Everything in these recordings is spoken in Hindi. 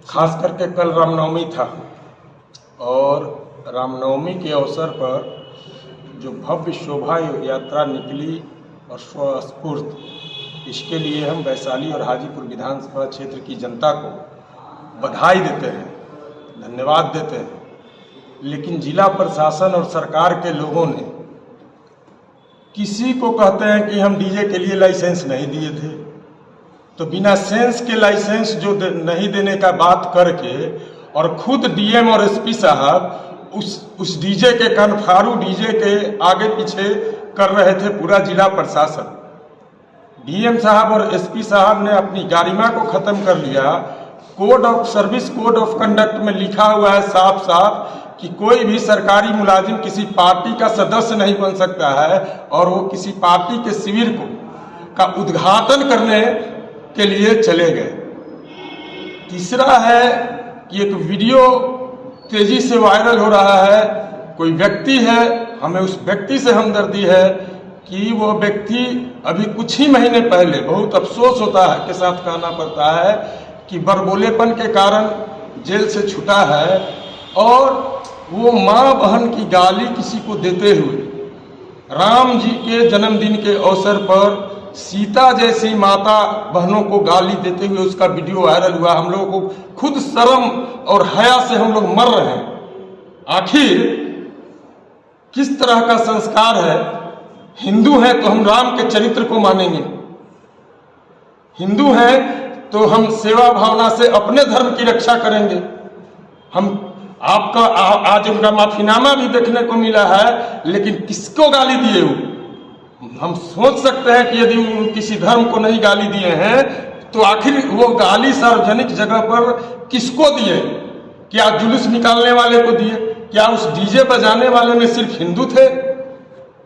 खास करके कल रामनवमी था और रामनवमी के अवसर पर जो भव्य शोभा यात्रा निकली और स्वस्फूर्त, इसके लिए हम वैशाली और हाजीपुर विधानसभा क्षेत्र की जनता को बधाई देते हैं, धन्यवाद देते हैं। लेकिन जिला प्रशासन और सरकार के लोगों ने किसी को कहते हैं कि हम डीजे के लिए लाइसेंस नहीं दिए थे, तो बिना सेंस के लाइसेंस जो नहीं देने का बात करके और खुद डीएम और एसपी साहब उस डीजे के कनफारू डीजे के आगे पीछे कर रहे थे पूरा जिला प्रशासन। डीएम साहब और एसपी साहब ने अपनी गरिमा को खत्म कर लिया। Code of service, code of conduct में लिखा हुआ है साफ साफ कि कोई भी सरकारी मुलाजिम किसी पार्टी का सदस्य नहीं बन सकता है, और वो किसी पार्टी के शिविर का उद्घाटन करने के लिए चले गए। तीसरा है कि एक वीडियो तेजी से वायरल हो रहा है। कोई व्यक्ति है, हमें उस व्यक्ति से हमदर्दी है कि वो व्यक्ति अभी कुछ ही महीने पहले, बहुत अफसोस होता है के साथ कहना पड़ता है कि बरबोलेपन के कारण जेल से छूटा है, और वो माँ बहन की गाली किसी को देते हुए राम जी के जन्मदिन के अवसर पर सीता जैसी माता बहनों को गाली देते हुए उसका वीडियो वायरल हुआ। हम लोगों को खुद शर्म और हया से हम लोग मर रहे हैं। आखिर किस तरह का संस्कार है? हिंदू हैं तो हम राम के चरित्र को मानेंगे, हिंदू हैं तो हम सेवा भावना से अपने धर्म की रक्षा करेंगे। हम आपका आज उनका माफीनामा भी देखने को मिला है, लेकिन किसको गाली दिए वो? हम सोच सकते हैं कि यदि वो किसी धर्म को नहीं गाली दिए हैं तो आखिर वो गाली सार्वजनिक जगह पर किसको दिए? क्या जुलूस निकालने वाले को दिए? क्या उस डीजे बजाने वाले में सिर्फ हिंदू थे?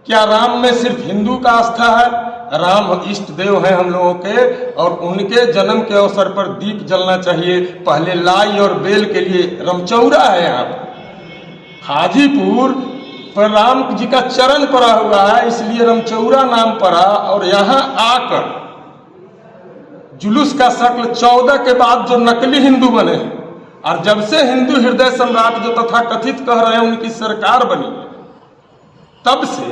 क्या राम में सिर्फ हिंदू का आस्था है? राम इष्ट देव हैं हम लोगों के, और उनके जन्म के अवसर पर दीप जलना चाहिए। पहले लाई और बेल के लिए रमचौरा है यहाँ पर। हाजीपुर पर राम जी का चरण पड़ा हुआ है, इसलिए रमचौरा नाम पड़ा। और यहाँ आकर जुलूस का शक्ल 14 के बाद जो नकली हिंदू बने हैं, और जब से हिंदू हृदय सम्राट जो तथाकथित कह रहे हैं उनकी सरकार बनी, तब से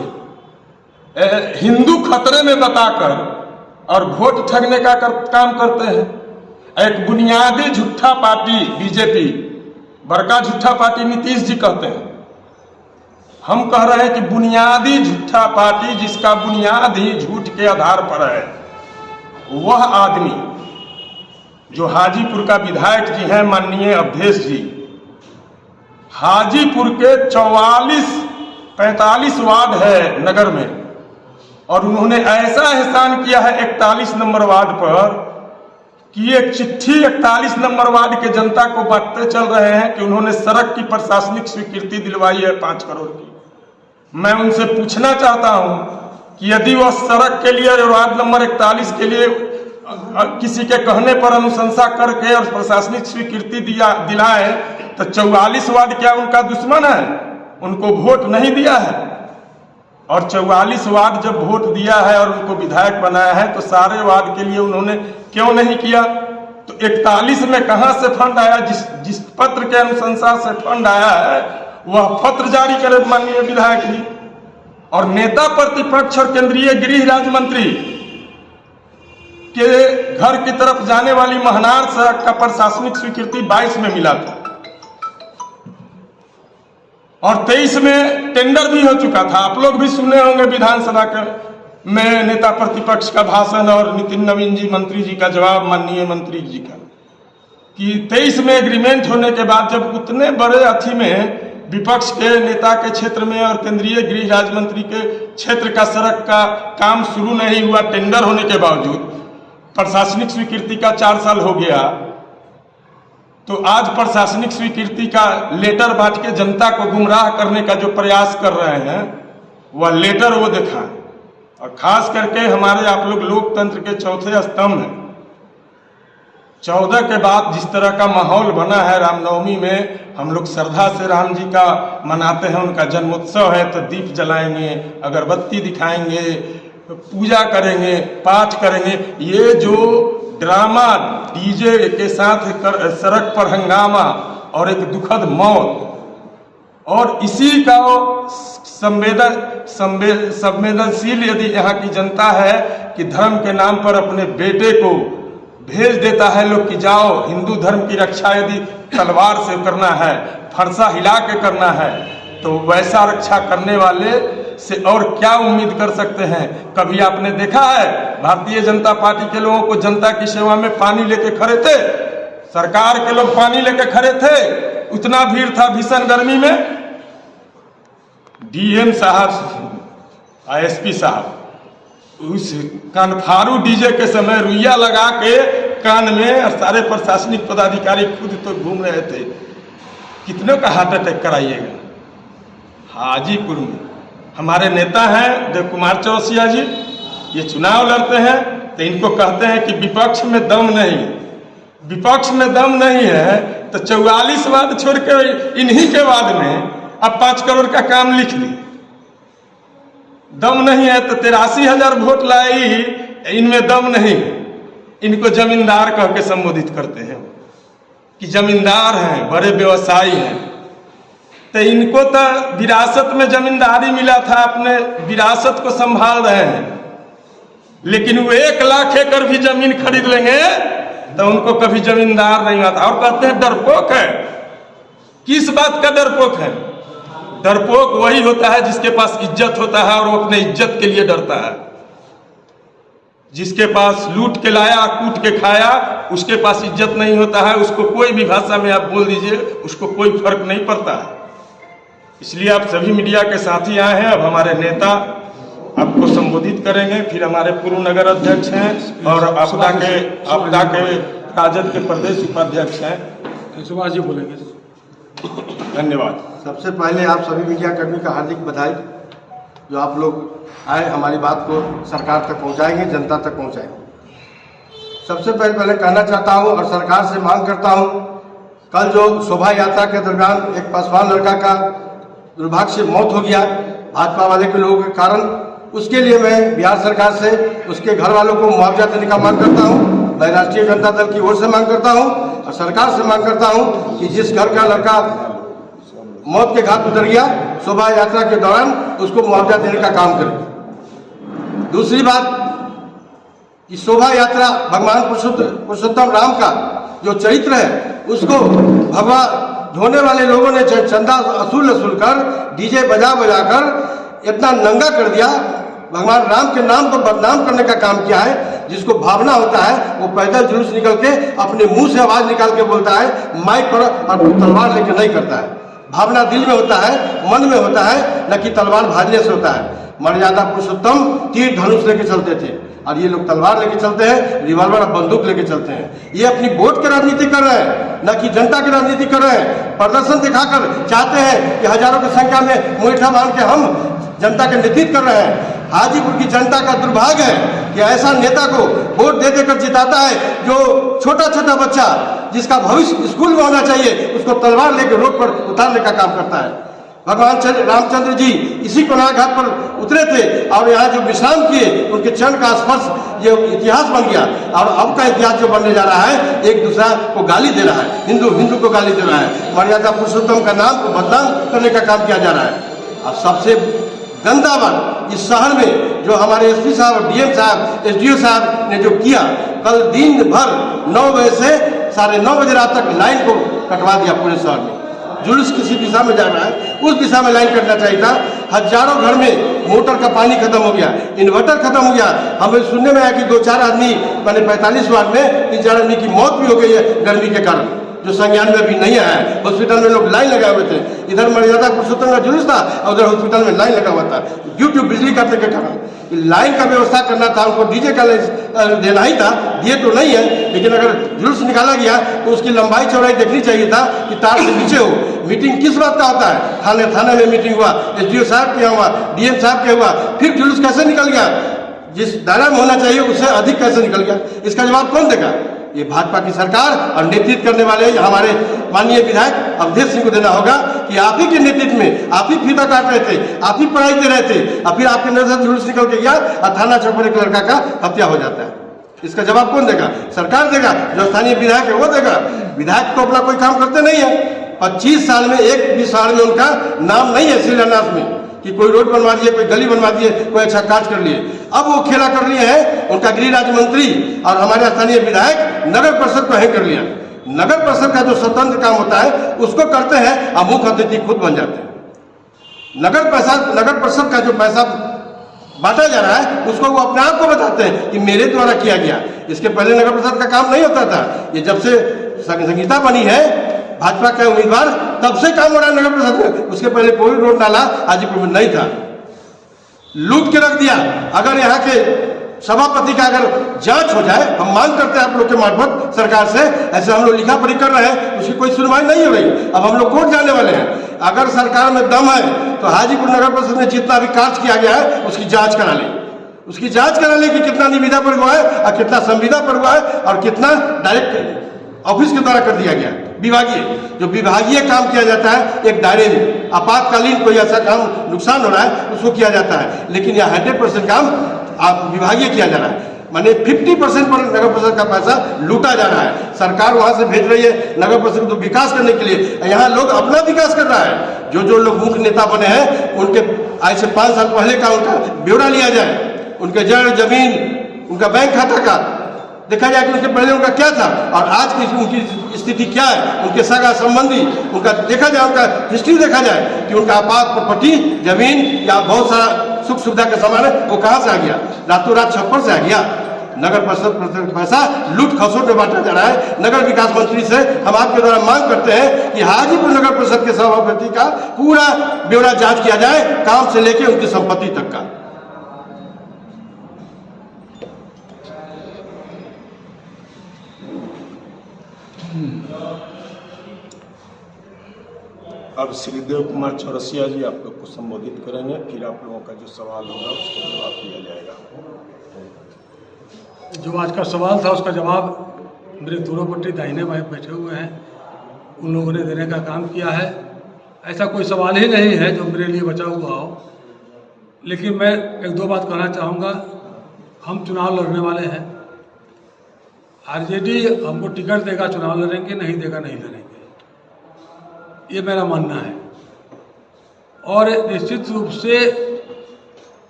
हिंदू खतरे में बताकर और वोट ठगने का काम करते हैं। एक बुनियादी झूठा पार्टी बीजेपी, बड़का झूठा पार्टी नीतीश जी कहते हैं। हम कह रहे हैं कि बुनियादी झूठा पार्टी जिसका बुनियाद ही झूठ के आधार पर है, वह आदमी जो हाजीपुर का विधायक जी हैं माननीय अवधेश जी, हाजीपुर के 45 वार्ड है नगर में, और उन्होंने ऐसा एहसान किया है 41 नंबर वार्ड पर कि एक चिट्ठी 41 नंबर वार्ड के जनता को बांटते चल रहे हैं कि उन्होंने सड़क की प्रशासनिक स्वीकृति दिलवाई है 5 करोड़ की। मैं उनसे पूछना चाहता हूं कि यदि वह सड़क के लिए और वार्ड नंबर 41 के लिए किसी के कहने पर अनुशंसा करके और प्रशासनिक स्वीकृति दिलाए, तो 44 वार्ड क्या उनका दुश्मन है? उनको वोट नहीं दिया है, और 44 वार्ड जब वोट दिया है और उनको विधायक बनाया है, तो सारे वार्ड के लिए उन्होंने क्यों नहीं किया? तो 41 में कहां से फंड आया? जिस पत्र के अनुशंसा से फंड आया है वह पत्र जारी करे माननीय विधायक जी। और नेता प्रतिपक्ष और केंद्रीय गृह राज्य मंत्री के घर की तरफ जाने वाली महनार सड़क का प्रशासनिक स्वीकृति 22 में मिला था, और 23 में टेंडर भी हो चुका था। आप लोग भी सुने होंगे विधानसभा में नेता प्रतिपक्ष का भाषण और नितिन नवीन जी मंत्री जी का जवाब माननीय मंत्री जी का, कि 23 में एग्रीमेंट होने के बाद जब उतने बड़े अथी में विपक्ष के नेता के क्षेत्र में और केंद्रीय गृह राज्य मंत्री के क्षेत्र का सड़क का काम शुरू नहीं हुआ, टेंडर होने के बावजूद प्रशासनिक स्वीकृति का 4 साल हो गया, तो आज प्रशासनिक स्वीकृति का लेटर बांट के जनता को गुमराह करने का जो प्रयास कर रहे हैं, वह लेटर वो दिखाएं। और खास करके हमारे आप लोग लोकतंत्र के चौथे स्तंभ हैं। 14 के बाद जिस तरह का माहौल बना है, रामनवमी में हम लोग श्रद्धा से राम जी का मनाते हैं, उनका जन्मोत्सव है तो दीप जलाएंगे, अगरबत्ती दिखाएंगे, पूजा करेंगे, पाठ करेंगे। ये जो ड्रामा डीजे के साथ सड़क पर हंगामा और एक दुखद मौत, और इसी का संवेदनशील यदि यहाँ की जनता है कि धर्म के नाम पर अपने बेटे को भेज देता है लोग कि जाओ हिंदू धर्म की रक्षा यदि तलवार से करना है, फरसा हिला के करना है, तो वैसा रक्षा करने वाले से और क्या उम्मीद कर सकते हैं। कभी आपने देखा है भारतीय जनता पार्टी के लोगों को जनता की सेवा में पानी लेके खड़े थे? सरकार के लोग पानी लेके खड़े थे, उतना भीड़ था भीषण गर्मी में। डीएम साहब, आईएसपी साहब उस कानफारू डीजे के समय रुइया लगा के कान में, और सारे प्रशासनिक पदाधिकारी खुद तो घूम रहे थे। कितनों का हार्ट अटैक कराइएगा। हाजीपुर में हमारे नेता हैं देव कुमार चौरसिया जी, ये चुनाव लड़ते हैं तो इनको कहते हैं कि विपक्ष में दम नहीं। विपक्ष में दम नहीं है तो 44 वाद छोड़ के इन्हीं के वाद में अब 5 करोड़ का काम लिख ली। दम नहीं है तो 83,000 वोट लाई, इनमें दम नहीं। इनको जमींदार कह के संबोधित करते हैं कि जमींदार हैं, बड़े व्यवसायी हैं। तो इनको तो विरासत में जमींदारी मिला था, अपने विरासत को संभाल रहे हैं, लेकिन वो 1 लाख एकड़ भी जमीन खरीद लेंगे तो उनको कभी जमींदार नहीं आता। और कहते हैं डरपोक है। किस बात का डरपोक है? डरपोक वही होता है जिसके पास इज्जत होता है और वो अपने इज्जत के लिए डरता है। जिसके पास लूट के लाया कूट के खाया, उसके पास इज्जत नहीं होता है। उसको कोई भी भाषा में आप बोल दीजिए, उसको कोई फर्क नहीं पड़ता है। इसलिए आप सभी मीडिया के साथी आए हैं। अब हमारे नेता आपको संबोधित करेंगे, फिर हमारे पूर्व नगर अध्यक्ष हैं और आपदा के राजद के प्रदेश उपाध्यक्ष हैं, सुभाष जी बोलेंगे। धन्यवाद। सबसे पहले आप सभी मीडिया कर्मी का हार्दिक बधाई, जो आप लोग आए हमारी बात को सरकार तक पहुंचाएंगे, जनता तक पहुंचाएंगे। सबसे पहले कहना चाहता हूं और सरकार से मांग करता हूं, कल जो शोभा यात्रा के दरमियान एक पासवान लड़का का दुर्भाग्य से मौत हो गया भाजपा वाले के लोगों के कारण, उसके लिए मैं बिहार सरकार से उसके घर वालों को मुआवजा देने का मांग करता हूं। मैं राष्ट्रीय जनता दल की ओर से मांग करता हूं और सरकार से मांग करता हूं कि जिस घर का लड़का मौत के घाट उतर गया शोभा यात्रा के दौरान, उसको मुआवजा देने का काम करें। दूसरी बात, कि शोभा यात्रा भगवान पुरुषोत्तम राम का जो चरित्र है, उसको भगवान ढोने वाले लोगों ने चंदा असूल कर डीजे बजा कर इतना नंगा कर दिया, भगवान राम के नाम को बदनाम करने का काम किया है। जिसको भावना होता है वो पैदल जुलूस निकल के अपने मुंह से आवाज निकाल के बोलता है, माइक पर और तलवार लेके नहीं करता है। भावना दिल में होता है, मन में होता है, न कि तलवार भाजने से होता है। मर्यादा पुरुषोत्तम तीर धनुष लेके चलते थे और ये लोग तलवार लेके चलते हैं, रिवॉल्वर और बंदूक लेके चलते हैं। ये अपनी वोट की राजनीति कर रहे हैं, न कि जनता की राजनीति कर रहे हैं। प्रदर्शन दिखाकर चाहते हैं कि हजारों की संख्या में मुठा बांध के हम जनता के नेतृत्व कर रहे हैं। हाजीपुर की जनता का दुर्भाग्य है कि ऐसा नेता को वोट दे देकर जिताता है, जो छोटा छोटा बच्चा जिसका भविष्य स्कूल में होना चाहिए, उसको तलवार लेकर रोड पर उतारने का काम करता है। भगवान रामचंद्र जी इसी कोनार घाट पर उतरे थे और यहाँ जो विश्राम किए, उनके चरण का स्पर्श ये इतिहास बन गया। और अब का इतिहास जो बनने जा रहा है, एक दूसरा को गाली दे रहा है, हिंदू को गाली दे रहा है, मर्यादा पुरुषोत्तम का नाम को बदनाम करने का काम किया जा रहा है। और सबसे गंदा बात, इस शहर में जो हमारे एसपी साहब, डीएम साहब, एसडीओ साहब ने जो किया, कल दिन भर 9 बजे से 9:30 बजे रात तक लाइन को कटवा दिया पूरे शहर में। जुलूस किसी दिशा में जा रहा है, उस दिशा में लाइन कटना चाहिए था। हजारों घर में मोटर का पानी खत्म हो गया, इन्वर्टर खत्म हो गया। हमें सुनने में आया कि 2-4 आदमी, मैंने 45 वार्ड में 3-4 आदमी की मौत भी हो गई है गर्मी के कारण, जो संज्ञान में अभी नहीं आया है। हॉस्पिटल में लोग लाइन लगाए हुए थे, इधर मर्यादा पुरुषोत्तम का जुलूस था और उधर हॉस्पिटल में लाइन लगा हुआ था ड्यू टू बिजली काटने के कारण। लाइन का व्यवस्था करना था, उनको डीजे का देना ही था, दिए तो नहीं है, लेकिन अगर जुलूस निकाला गया तो उसकी लंबाई चौड़ाई देखनी चाहिए था कि तार से नीचे हो। मीटिंग किस बात का होता है? थाने में मीटिंग हुआ, एसडीओ साहब के हुआ, डीएम साहब के हुआ, फिर जुलूस कैसे निकल गया? जिस दायरा में होना चाहिए उससे अधिक कैसे निकल गया? इसका जवाब कौन देगा? ये भाजपा की सरकार और नेतृत्व करने वाले हमारे माननीय विधायक अवधेश सिंह को देना होगा कि आप ही के नेतृत्व में आप ही फीता काट रहे थे, आप ही पढ़ाई दे रहे थे, और फिर आपके नजर से जुलूस निकल के गया और थाना चौक पर एक लड़का का हत्या हो जाता है। इसका जवाब कौन देगा? सरकार देगा। जो स्थानीय विधायक है वो देगा। विधायक तो अपना कोई काम करते नहीं है। 25 साल में एक भी साल में उनका नाम नहीं है शिलान्यास में कि कोई रोड बनवा दिए, कोई गली बनवा दिए, कोई अच्छा काज कर लिए। अब वो खेला कर लिए हैं, उनका गृह राज्य मंत्री और हमारे स्थानीय विधायक नगर परिषद को हैंग कर लिया। नगर परिषद का जो स्वतंत्र काम होता है उसको करते हैं और मुख्य अतिथि खुद बन जाते हैं। नगर परिषद का जो पैसा बांटा जा रहा है उसको वो अपने आप को बताते हैं कि मेरे द्वारा किया गया। इसके पहले नगर परिषद का काम नहीं होता था। ये जब से संगीता बनी है भाजपा के उम्मीदवार, तब से काम हो रहा है नगर परिषद में। उसके पहले कोई रोड नाला हाजीपुर में नहीं था। लूट के रख दिया। अगर यहाँ के सभापति का अगर जांच हो जाए, हम मांग करते हैं आप लोग के मार्फत सरकार से, ऐसे हम लोग लिखा पढ़ी कर रहे हैं, उसकी कोई सुनवाई नहीं हो रही। अब हम लोग कोर्ट जाने वाले हैं। अगर सरकार में दम है तो हाजीपुर नगर परिषद में जितना भी कार्य किया गया है उसकी जांच करा ले। उसकी जांच करा ले कि कितना निविदा पर हुआ है और कितना संविदा पर हुआ है और कितना डायरेक्ट ऑफिस के द्वारा कर दिया गया। विभागीय जो विभागीय काम किया जाता है एक दायरे में, आपातकालीन कोई ऐसा काम नुकसान हो रहा है उसको किया जाता है, लेकिन यह 100% काम विभागीय किया जा रहा है। माने 50% पर नगर परिषद का पैसा लूटा जा रहा है। सरकार वहां से भेज रही है नगर परिषद को विकास करने के लिए, यहाँ लोग अपना विकास कर रहा है। जो लोग मुख्य नेता बने हैं उनके आज से 5 साल पहले का उनका ब्यौरा लिया जाए, उनके जमीन, उनका बैंक खाता का देखा जाए कि उसके पहले उनका क्या था और आज की उनकी स्थिति क्या है, उनके सगा संबंधी उनका देखा जाए, उनका हिस्ट्री देखा जाए कि उनका आपात प्रॉपर्टी जमीन या बहुत सारा सुख सुविधा का सामान है वो कहाँ से आ गया? रातों रात छप्पर से आ गया। नगर परिषद पैसा लूट खसोट में बांटा जा रहा है। नगर विकास मंत्री से हम आपके द्वारा मांग करते हैं कि हाजीपुर नगर परिषद के सभापति का पूरा ब्यौरा जांच किया जाए, काम से लेकर उनकी संपत्ति तक का। अब श्री देव कुमार चौरसिया जी आप लोग को संबोधित करेंगे, फिर आप लोगों का जो सवाल होगा उसका जवाब दिया जाएगा। जो आज का सवाल था उसका जवाब मेरे दोनों पट्टी दाहिने बाएं बैठे हुए हैं उन लोगों ने देने का काम किया है। ऐसा कोई सवाल ही नहीं है जो मेरे लिए बचा हुआ हो, लेकिन मैं 1-2 बात कहना चाहूँगा। हम चुनाव लड़ने वाले हैं। आरजेडी हमको टिकट देगा चुनाव लड़ेंगे, नहीं देगा नहीं लड़ेंगे, ये मेरा मानना है। और निश्चित रूप से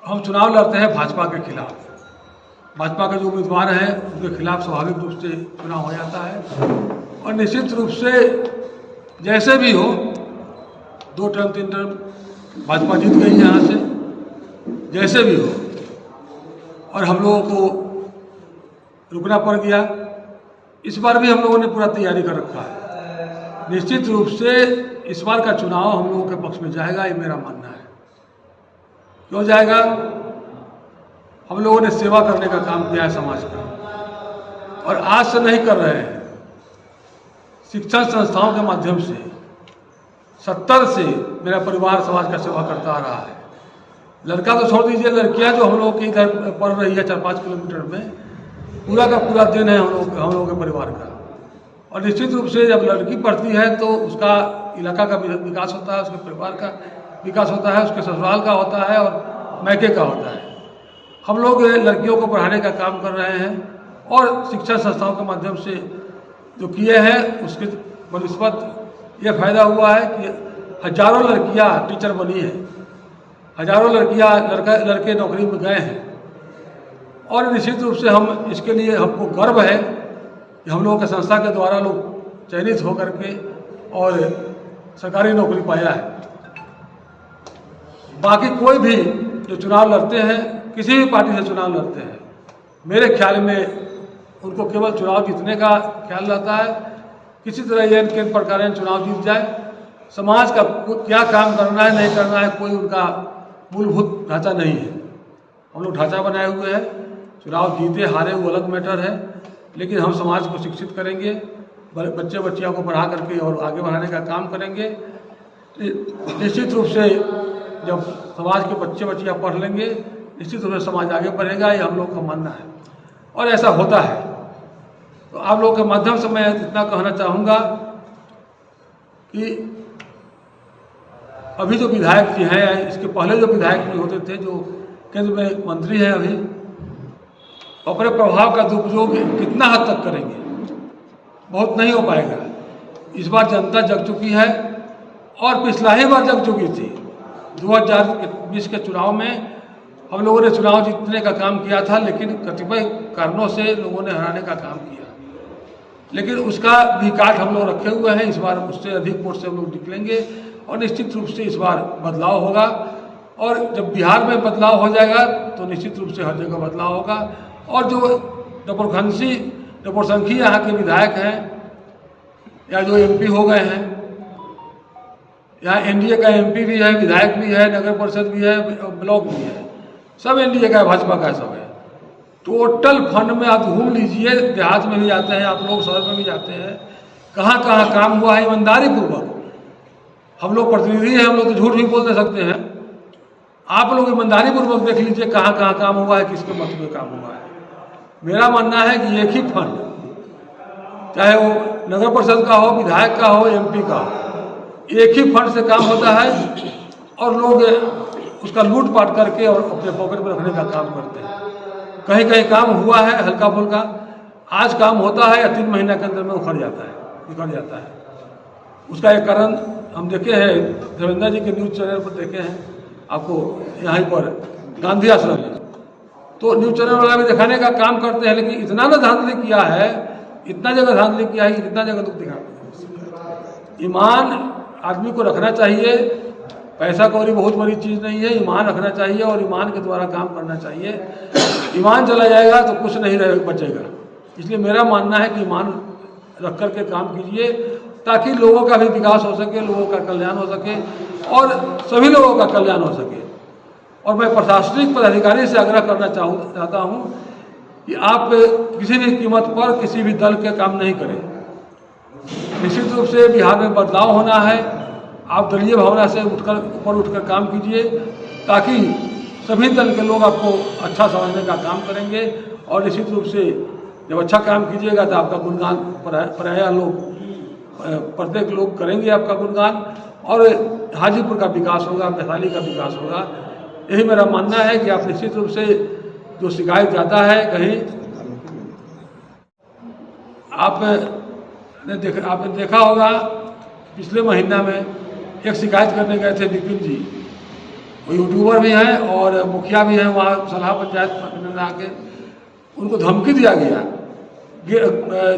हम चुनाव लड़ते हैं भाजपा के खिलाफ। भाजपा के जो उम्मीदवार हैं उनके खिलाफ स्वाभाविक रूप से चुनाव हो जाता है और निश्चित रूप से जैसे भी हो 2 टर्म 3 टर्म भाजपा जीत गई यहाँ से, जैसे भी हो। और हम लोगों को रुकना पड़ गया। इस बार भी हम लोगों ने पूरा तैयारी कर रखा है। निश्चित रूप से इस बार का चुनाव हम लोगों के पक्ष में जाएगा, ये मेरा मानना है। क्यों जाएगा? हम लोगों ने सेवा करने का काम किया है समाज का, और आज से नहीं कर रहे हैं। शिक्षण संस्थाओं के माध्यम से 70 से मेरा परिवार समाज का सेवा करता आ रहा है। लड़का तो छोड़ दीजिए, लड़कियां जो हम लोगों की इधर पढ़ रही है 4-5 किलोमीटर में, पूरा का पूरा दिन है हम लोगों के परिवार का। और निश्चित रूप से जब लड़की पढ़ती है तो उसका इलाका का विकास होता है, उसके परिवार का विकास होता है, उसके ससुराल का होता है और मैके का होता है। हम लोग लड़कियों को पढ़ाने का काम कर रहे हैं और शिक्षा संस्थाओं के माध्यम से जो किए हैं उसके बनस्पत ये फायदा हुआ है कि हजारों लड़कियां टीचर बनी हैं, हजारों लड़के नौकरी में गए हैं। और निश्चित रूप से हम इसके लिए हमको गर्व है कि हम लोगों के संस्था के द्वारा लोग चयनित होकर के और सरकारी नौकरी पाया है। बाकी कोई भी जो चुनाव लड़ते हैं, किसी भी पार्टी से चुनाव लड़ते हैं, मेरे ख्याल में उनको केवल चुनाव जीतने का ख्याल रहता है। किसी तरह ये किन प्रकार चुनाव जीत जाए, समाज का क्या काम करना है नहीं करना है कोई उनका मूलभूत ढांचा नहीं है। हम लोग ढांचा बनाए हुए हैं, चुनाव जीते हारे वो अलग मैटर है, लेकिन हम समाज को शिक्षित करेंगे, बच्चे बच्चियों को पढ़ा करके और आगे बढ़ाने का काम करेंगे। निश्चित रूप से जब समाज के बच्चे बच्चियाँ पढ़ लेंगे, निश्चित रूप से समाज आगे बढ़ेगा, ये हम लोग का मानना है और ऐसा होता है। तो आप लोगों के माध्यम से मैं इतना कहना चाहूँगा कि अभी जो विधायक जी हैं, इसके पहले जो विधायक भी होते थे, जो केंद्र में मंत्री हैं अभी, अपने प्रभाव का दुरुपयोग कितना हद तक करेंगे? बहुत नहीं हो पाएगा। इस बार जनता जग चुकी है और पिछला ही बार जग चुकी थी। 2020 के चुनाव में हम लोगों ने चुनाव जीतने का काम किया था, लेकिन कतिपय कारणों से लोगों ने हराने का काम किया, लेकिन उसका भी काट हम लोग रखे हुए हैं। इस बार उससे अधिक वोट से हम लोग निकलेंगे और निश्चित रूप से इस बार बदलाव होगा। और जब बिहार में बदलाव हो जाएगा तो निश्चित रूप से हर जगह बदलाव होगा। और जो डबरसंखी यहाँ के विधायक हैं या जो MP हो गए हैं, यहाँ NDA का MP भी है, विधायक भी है, नगर परिषद भी है, ब्लॉक भी है, सब NDA का है, भाजपा का सब है। टोटल फंड में आप घूम लीजिए, देहात में भी जाते हैं आप लोग, शहर में भी जाते हैं, कहाँ कहाँ काम हुआ है ईमानदारी पूर्वक। हम लोग प्रतिनिधि हैं, हम लोग तो झूठ भी बोल दे सकते हैं। आप लोग ईमानदारी पूर्वक देख लीजिए कहाँ कहाँ काम हुआ है, किसके मत में काम हुआ है। मेरा मानना है कि एक ही फंड, चाहे वो नगर परिषद का हो, विधायक का हो, MP का हो, एक ही फंड से काम होता है और लोग उसका लूटपाट करके और अपने पॉकेट में रखने का काम करते हैं। कहीं कहीं काम हुआ है हल्का फुल्का, आज काम होता है या 3 महीना के अंदर में उखड़ जाता है, बिगड़ जाता है। उसका एक कारण हम देखे हैं, देवेंद्र जी के न्यूज़ चैनल पर देखे हैं, आपको यहाँ पर गांधी आश्रम में, तो न्यूज़ चैनल वाला भी दिखाने का काम करते हैं, लेकिन इतना ना धांधली किया है, इतना जगह धांधली किया है कि कितना जगह लोग दिखाते हैं। ईमान आदमी को रखना चाहिए, पैसा कौड़ी बहुत बड़ी चीज़ नहीं है, ईमान रखना चाहिए और ईमान के द्वारा काम करना चाहिए। ईमान चला जाएगा तो कुछ नहीं रह बचेगा। इसलिए मेरा मानना है कि ईमान रख कर के काम कीजिए, ताकि लोगों का भी विकास हो सके, लोगों का कल्याण हो सके और सभी लोगों का कल्याण हो सके। और मैं प्रशासनिक पदाधिकारी से आग्रह करना चाहता हूँ कि आप किसी भी कीमत पर किसी भी दल के काम नहीं करें। निश्चित रूप से बिहार में बदलाव होना है, आप दलीय भावना से ऊपर उठकर काम कीजिए, ताकि सभी दल के लोग आपको अच्छा समझने का काम करेंगे। और निश्चित रूप से जब अच्छा काम कीजिएगा तो आपका गुणगान प्रायः लोग, प्रत्येक लोग करेंगे आपका गुणगान, और हाजीपुर का विकास होगा, वैशाली का विकास होगा। यही मेरा मानना है कि आप निश्चित रूप से जो शिकायत जाता है कहीं, आपने देखा होगा पिछले महीना में एक शिकायत करने गए थे विपिन जी, वो यूट्यूबर भी हैं और मुखिया भी हैं, वहाँ सलाह पंचायत में आके उनको धमकी दिया गया,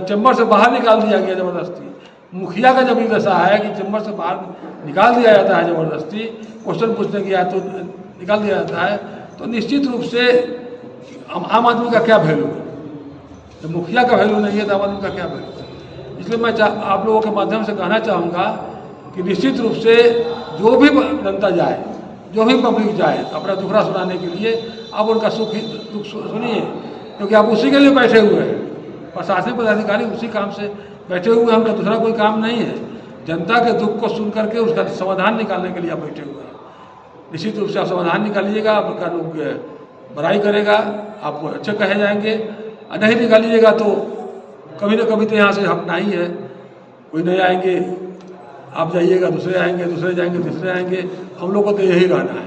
चैम्बर से बाहर निकाल दिया गया ज़बरदस्ती। मुखिया का जब ऐसा है कि चैम्बर से बाहर निकाल दिया जाता है ज़बरदस्ती, क्वेश्चन पूछने गया तो निकाल दिया जाता है, तो निश्चित रूप से आम आदमी का क्या वैल्यू है? जब मुखिया का वैल्यू नहीं है तो आम आदमी का क्या वैल्यू है? इसलिए मैं आप लोगों के माध्यम से कहना चाहूँगा कि निश्चित रूप से जो भी जनता जाए, जो भी पब्लिक जाए अपना दुखड़ा सुनाने के लिए, आप उनका सुख दुख सुनिए, क्योंकि आप उसी के लिए बैठे हुए हैं। प्रशासनिक पदाधिकारी उसी काम से बैठे हुए हैं, उनका दूसरा कोई काम नहीं है। जनता के दुख को सुन करके उसका समाधान निकालने के लिए आप बैठे हुए हैं। निश्चित रूप से आप समाधान निकालिएगा, आपका लोग बड़ाई करेगा, आपको अच्छे कहे जाएंगे। नहीं निकालिएगा तो कभी ना कभी तो यहाँ से हटना ही है, कोई नहीं आएंगे, आप जाइएगा, दूसरे आएंगे, दूसरे जाएंगे, तीसरे आएंगे, हम लोग को तो यही रहना है।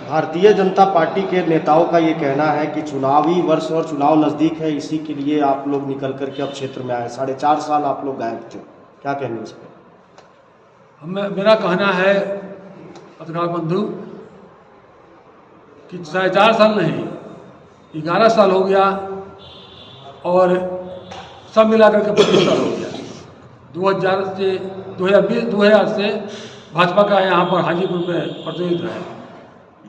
भारतीय जनता पार्टी के नेताओं का ये कहना है कि चुनावी वर्ष और चुनाव नज़दीक है, इसी के लिए आप लोग निकल करके अब क्षेत्र में आए। 4.5 साल आप लोग गायब थे, क्या कहना इस पर? मेरा कहना है पत्रकार बंधु कि 4.5 साल नहीं, 11 साल हो गया और सब मिलाकर के 25 साल हो गया। 2000 से भाजपा का यहाँ पर हाजीपुर में प्रतिनिधित्व है।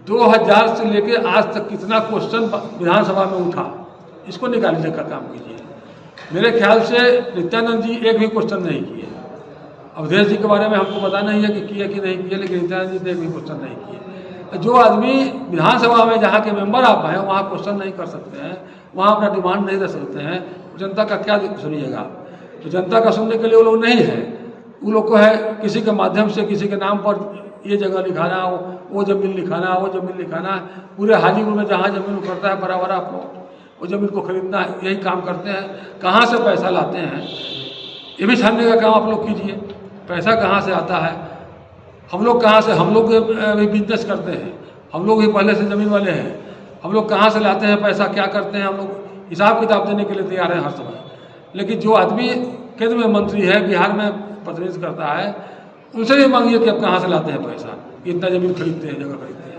2000 से लेके आज तक कितना क्वेश्चन विधानसभा में उठा, इसको निकालने का काम कीजिए। मेरे ख्याल से नित्यानंद जी एक भी क्वेश्चन नहीं किए। अवधेश जी के बारे में हमको पता नहीं है कि किए कि नहीं किए, लेकिन नित्यानंद जी ने एक भी क्वेश्चन नहीं किए। जो आदमी विधानसभा में जहाँ के मेंबर आप हैं वहाँ क्वेश्चन नहीं कर सकते हैं, वहाँ अपना डिमांड नहीं रख सकते हैं, जनता का क्या सुनिएगा? तो जनता का सुनने के लिए वो लोग नहीं है। वो लोग को है किसी के माध्यम से किसी के नाम पर ये जगह लिखाना, वो ज़मीन लिखाना, वो ज़मीन लिखाना। पूरे हाजीपुर में जहाँ ज़मीन उखड़ता है बड़ा बड़ा प्लॉट, वो ज़मीन को खरीदना है, यही काम करते हैं। कहाँ से पैसा लाते हैं ये भी छानने का काम आप लोग कीजिए। पैसा कहाँ से आता है, हम लोग कहाँ से, हम लोग भी बिजनेस करते हैं, हम लोग भी पहले से ज़मीन वाले हैं, हम लोग कहाँ से लाते हैं पैसा, क्या करते हैं, हम लोग हिसाब किताब देने के लिए तैयार हैं हर समय। लेकिन जो आदमी केंद्र में मंत्री है, बिहार में प्रतिनिधित्व करता है, उनसे भी मांगिए कि आप कहाँ से लाते हैं पैसा, इतना ज़मीन खरीदते हैं, जगह खरीदते हैं।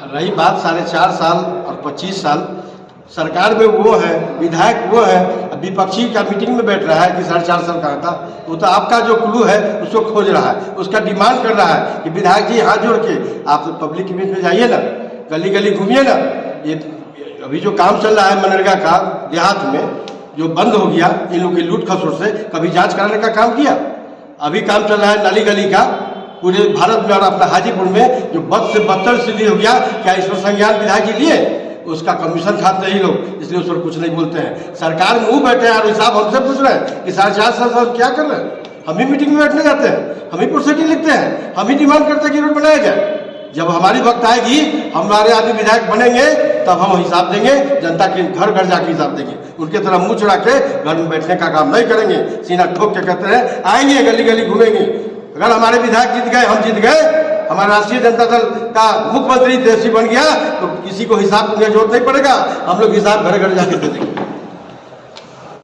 रही बात 4.5 साल और 25 साल, सरकार में वो है, विधायक वो है, विपक्षी का मीटिंग में बैठ रहा है कि 4.5 साल कहा था। वो तो आपका जो क्लू है उसको खोज रहा है, उसका डिमांड कर रहा है कि विधायक जी हाथ जोड़ के आप पब्लिक इमेज में जाइए ना, गली गली घूमिए ना। ये अभी जो काम चल रहा है मनरेगा का देहात में, जो बंद हो गया इन लोग की लूट खसोट से, कभी जांच कराने का काम किया? अभी काम चल रहा है नाली गली का पूरे भारत में और अपना हाजीपुर में, जो बद से बदतर स्थिति हो गया। क्या इस पर संज्ञान विधायक जी लिए? उसका कमीशन खाते ही लोग, इसलिए उस पर कुछ नहीं बोलते हैं। सरकार मुंह बैठे हैं और हिसाब हमसे पूछ रहे हैं कि 4.5 साल क्या कर रहे हैं। हम ही मीटिंग में बैठने जाते हैं, हम ही प्रोसीडिंग लिखते हैं, हम ही डिमांड करते हैं कि रोड बनाया जाए। जब हमारी वक्त आएगी, हमारे आदमी विधायक बनेंगे, तब हम हिसाब देंगे, जनता के घर घर जाके हिसाब देंगे। उनके तरह मुंह चुरा के घर में बैठने का काम नहीं करेंगे। सीना ठोक के कहते हैं आएंगे, गली गली घूमेंगे। अगर हमारे विधायक जीत गए, हम जीत गए, हमारा राष्ट्रीय जनता दल का मुख्यमंत्री देशी बन गया, तो किसी को हिसाब देने की जरूरत नहीं पड़ेगा। हम लोग हिसाब घर घर जाके दे देंगे।